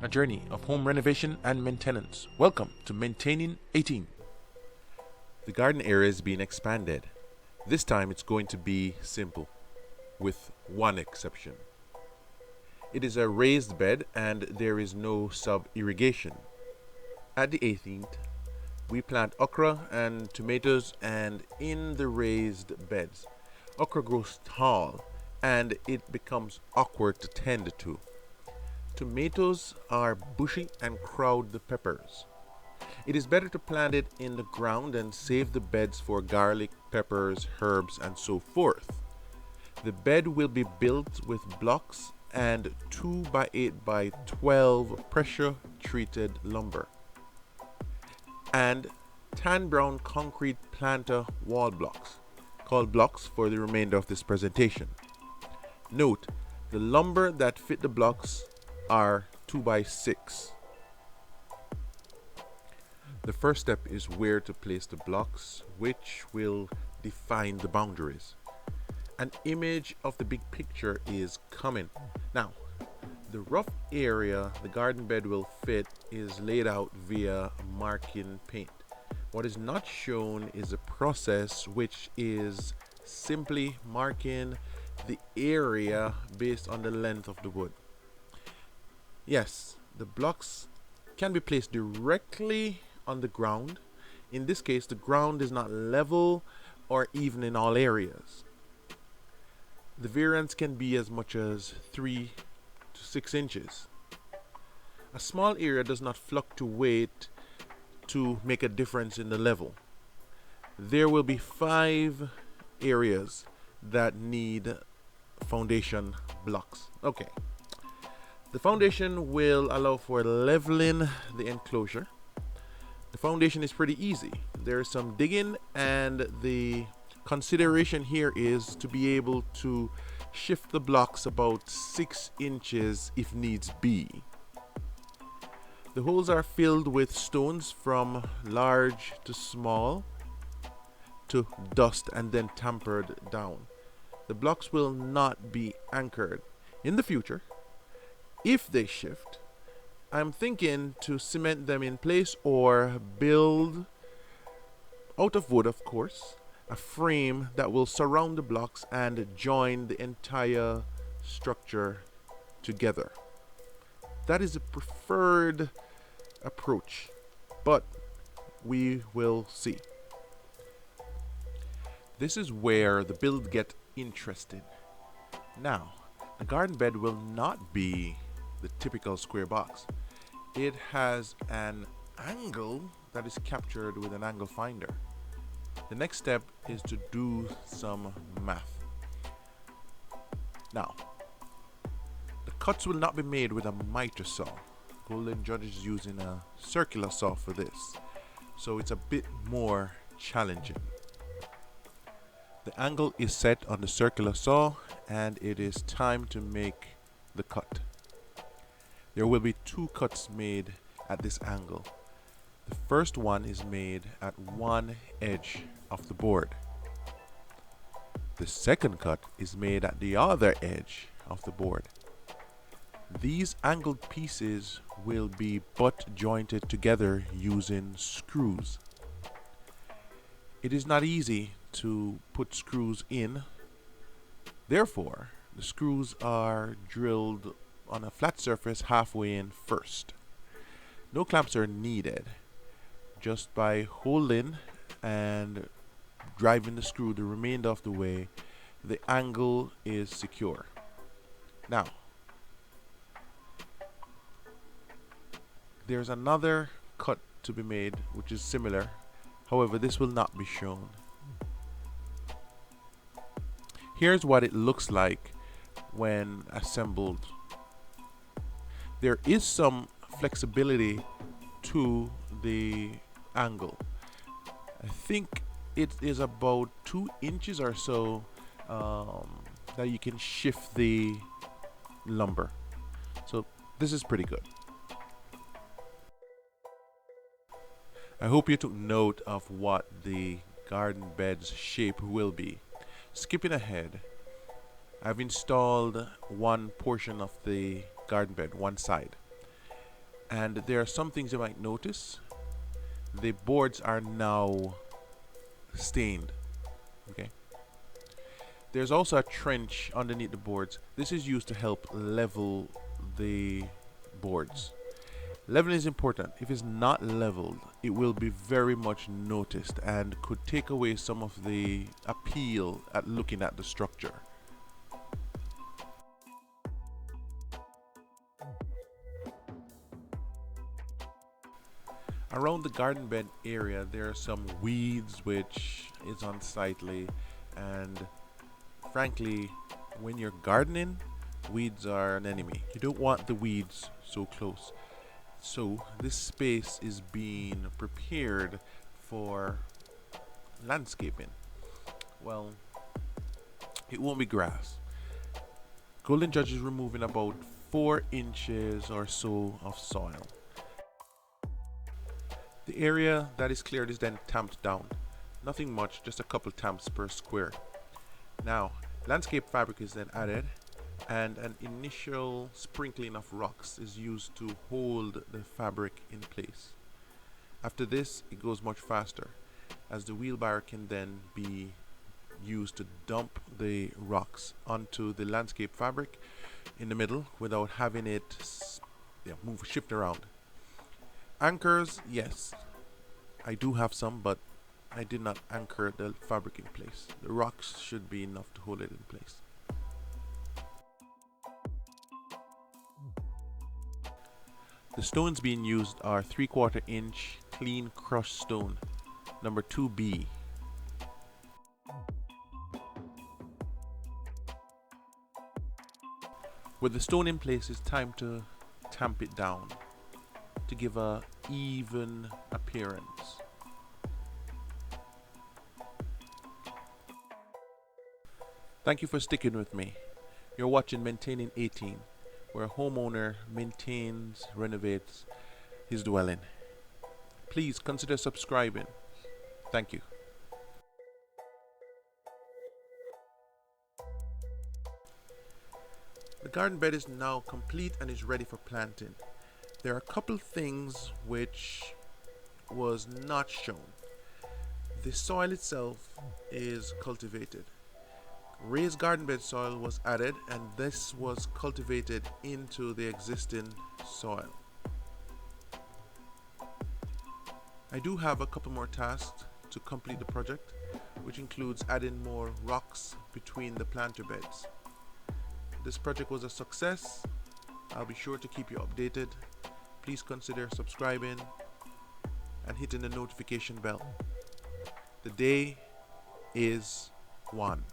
a journey of home renovation and maintenance. Welcome to Maintaining 18. The garden area is being expanded. This time it's going to be simple, with one exception. It is a raised bed and there is no sub-irrigation. At the 18th, we plant okra and tomatoes, and in the raised beds, okra grows tall and it becomes awkward to tend to. Tomatoes are bushy and crowd the peppers. It is better to plant it in the ground and save the beds for garlic, peppers, herbs, and so forth. The bed will be built with blocks and 2x8x12 pressure treated lumber and tan brown concrete planter wall blocks, called blocks for the remainder of this presentation. Note, the lumber that fit the blocks are 2x6. The first step is where to place the blocks, which will define the boundaries. An image of the big picture is coming. Now, the rough area the garden bed will fit is laid out via marking paint. What is not shown is a process which is simply marking the area based on the length of the wood. Yes, the blocks can be placed directly on the ground. In this case, the ground is not level or even in all areas. The variance can be as much as 3 to 6 inches. A small area does not fluctuate to make a difference in the level. There will be 5 areas that need foundation blocks. Okay. The foundation will allow for leveling the enclosure. The foundation is pretty easy. There's some digging, and the consideration here is to be able to shift the blocks about 6 inches if needs be. The holes are filled with stones from large to small to dust and then tampered down. The blocks will not be anchored. In the future, if they shift, I'm thinking to cement them in place or build, out of wood of course, a frame that will surround the blocks and join the entire structure together. That is a preferred approach, but we will see. This is where the build gets interesting. Now, the garden bed will not be the typical square box. It has an angle that is captured with an angle finder. The next step is to do some math. Now, the cuts will not be made with a miter saw. Golden Judge is using a circular saw for this, so it's a bit more challenging. The angle is set on the circular saw, and it is time to make the cut. There will be 2 cuts made at this angle. The first one is made at one edge of the board. The second cut is made at the other edge of the board. These angled pieces will be butt jointed together using screws. It is not easy to put screws in. Therefore, the screws are drilled on a flat surface halfway in first. No clamps are needed. Just by holding and driving the screw the remainder of the way, the angle is secure. Now, there's another cut to be made which is similar. However, this will not be shown. Here's what it looks like when assembled. There is some flexibility to the angle. I think it is about 2 inches or so that you can shift the lumber. So this is pretty good. I hope you took note of what the garden bed's shape will be. Skipping ahead, I've installed one portion of the garden bed, one side. And there are some things you might notice. The boards are now stained. Okay. There's also a trench underneath the boards. This is used to help level the boards. Leveling is important. If it's not leveled, it will be very much noticed and could take away some of the appeal at looking at the structure. Around the garden bed area, there are some weeds, which is unsightly, and frankly, when you're gardening, weeds are an enemy. You don't want the weeds so close. So this space is being prepared for landscaping. Well, it won't be grass. Golden Judge is removing about 4 inches or so of soil. The area that is cleared is then tamped down. Nothing much, just a couple tamps per square. Now, landscape fabric is then added, and an initial sprinkling of rocks is used to hold the fabric in place. After this, it goes much faster, as the wheelbarrow can then be used to dump the rocks onto the landscape fabric in the middle without having it shift around. Anchors, yes, I do have some, but I did not anchor the fabric in place. The rocks should be enough to hold it in place. The stones being used are 3/4 inch clean crushed stone, number 2B. With the stone in place, it's time to tamp it down to give a even appearance. Thank you for sticking with me. You're watching Maintaining 18, where a homeowner maintains, renovates his dwelling. Please consider subscribing. Thank you. The garden bed is now complete and is ready for planting. There are a couple things which was not shown. The soil itself is cultivated. Raised garden bed soil was added, and this was cultivated into the existing soil. I do have a couple more tasks to complete the project, which includes adding more rocks between the planter beds. This project was a success. I'll be sure to keep you updated. Please consider subscribing and hitting the notification bell. The day is won.